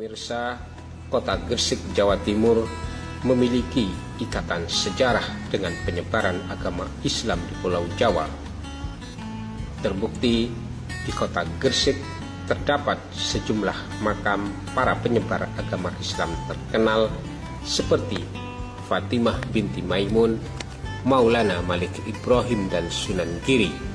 Pemirsa, Kota Gresik, Jawa Timur memiliki ikatan sejarah dengan penyebaran agama Islam di Pulau Jawa. Terbukti di Kota Gresik terdapat sejumlah makam para penyebar agama Islam terkenal seperti Fatimah binti Maimun, Maulana Malik Ibrahim, dan Sunan Giri.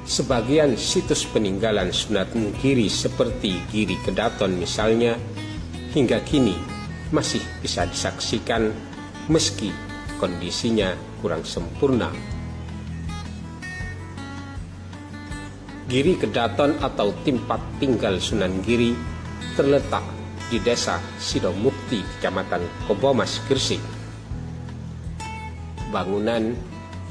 Sebagian situs peninggalan Sunan Giri seperti Giri Kedaton misalnya, hingga kini masih bisa disaksikan meski kondisinya kurang sempurna. Giri Kedaton atau tempat tinggal Sunan Giri terletak di Desa Sidomukti, Kecamatan Kobomas, Gresik. Bangunan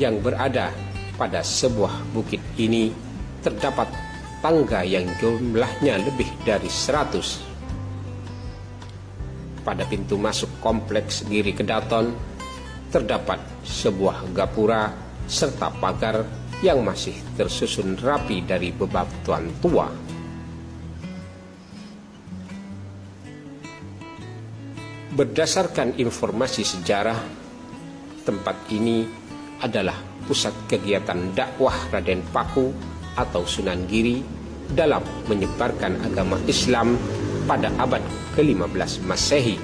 yang berada pada sebuah bukit ini terdapat tangga yang jumlahnya lebih dari 100. Pada pintu masuk kompleks Giri Kedaton terdapat sebuah gapura serta pagar yang masih tersusun rapi dari bebatuan tua. Berdasarkan informasi sejarah, tempat ini adalah pusat kegiatan dakwah Raden Paku atau Sunan Giri dalam menyebarkan agama Islam pada abad ke-15 Masehi.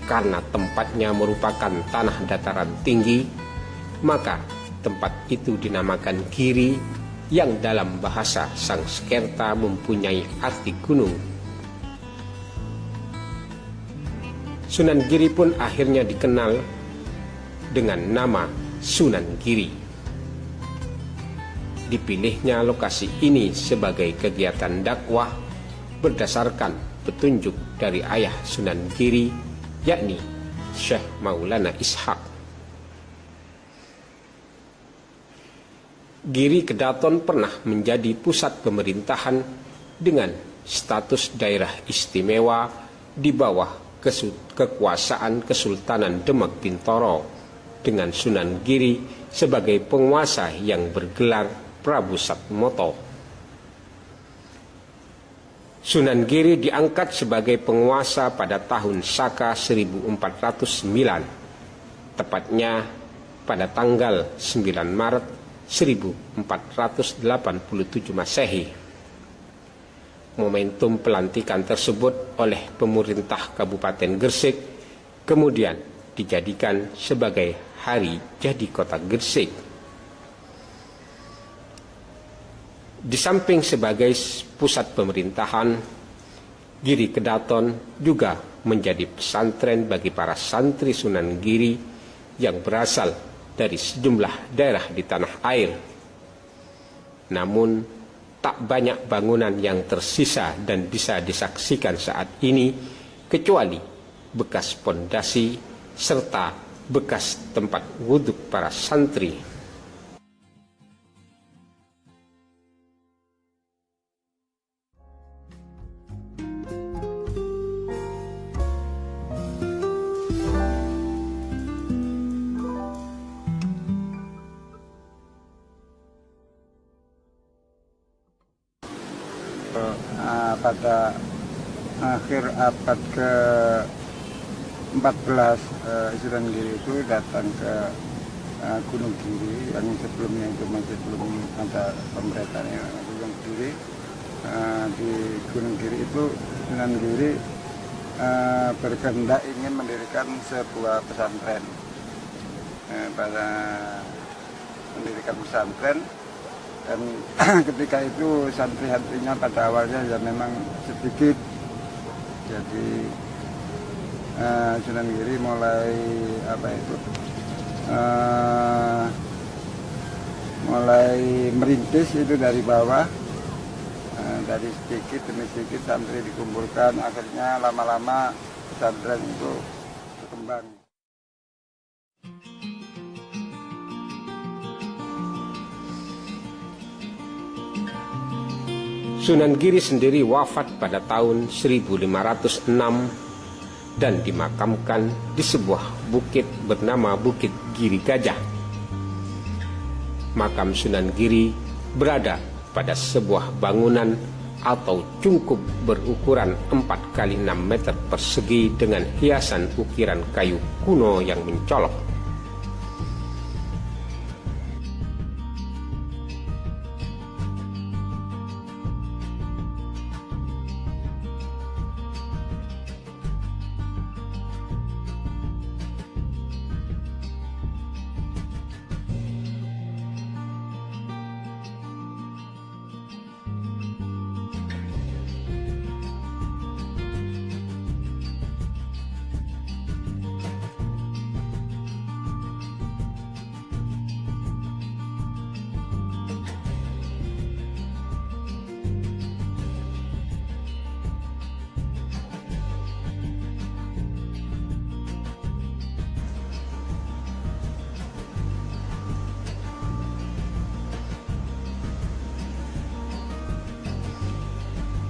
Karena tempatnya merupakan tanah dataran tinggi, maka tempat itu dinamakan Giri yang dalam bahasa Sanskerta mempunyai arti gunung. Sunan Giri pun akhirnya dikenal dengan nama Sunan Giri. Dipilihnya lokasi ini sebagai kegiatan dakwah berdasarkan petunjuk dari ayah Sunan Giri, yakni Syekh Maulana Ishaq. Giri Kedaton pernah menjadi pusat pemerintahan dengan status daerah istimewa di bawah kekuasaan Kesultanan Demak Bintoro, dengan Sunan Giri sebagai penguasa yang bergelar Prabu Satmoto. Sunan Giri diangkat sebagai penguasa pada tahun Saka 1409, tepatnya pada tanggal 9 Maret 1487 Masehi. Momentum pelantikan tersebut oleh pemerintah Kabupaten Gresik kemudian dijadikan sebagai hari jadi Kota Gresik. Di samping sebagai pusat pemerintahan, Giri Kedaton juga menjadi pesantren bagi para santri Sunan Giri yang berasal dari sejumlah daerah di tanah air. Namun tak banyak bangunan yang tersisa dan bisa disaksikan saat ini kecuali bekas pondasi serta bekas tempat wudhu para santri. Pada akhir abad ke-14 Sunan Giri itu datang ke Gunung Giri yang sebelumnya itu masih belum ada pemerintahan Gunung Giri. Di Gunung Giri itu Sunan Giri berkehendak ingin mendirikan sebuah pesantren. Pada mendirikan pesantren, dan ketika itu santri-santrinya pada awalnya ya memang sedikit. Jadi Sunan Giri mulai merintis itu dari bawah, dari sedikit demi sedikit santri dikumpulkan, akhirnya lama-lama pesantren itu berkembang. Sunan Giri sendiri wafat pada tahun 1506 dan dimakamkan di sebuah bukit bernama Bukit Giri Gajah. Makam Sunan Giri berada pada sebuah bangunan atau cungkup berukuran 4 kali 6 meter persegi dengan hiasan ukiran kayu kuno yang mencolok.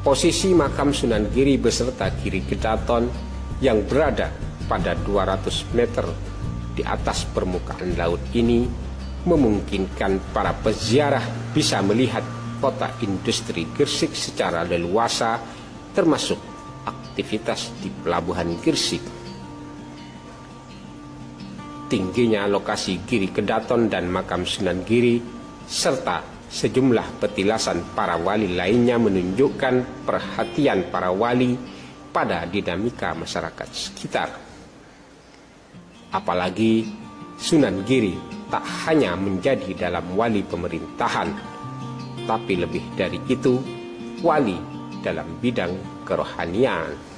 Posisi makam Sunan Giri beserta Giri Kedaton yang berada pada 200 meter di atas permukaan laut ini memungkinkan para peziarah bisa melihat kota industri Gresik secara leluasa, termasuk aktivitas di pelabuhan Gresik. Tingginya lokasi Giri Kedaton dan makam Sunan Giri serta sejumlah petilasan para wali lainnya menunjukkan perhatian para wali pada dinamika masyarakat sekitar. Apalagi Sunan Giri tak hanya menjadi dalam wali pemerintahan, tapi lebih dari itu, wali dalam bidang kerohanian.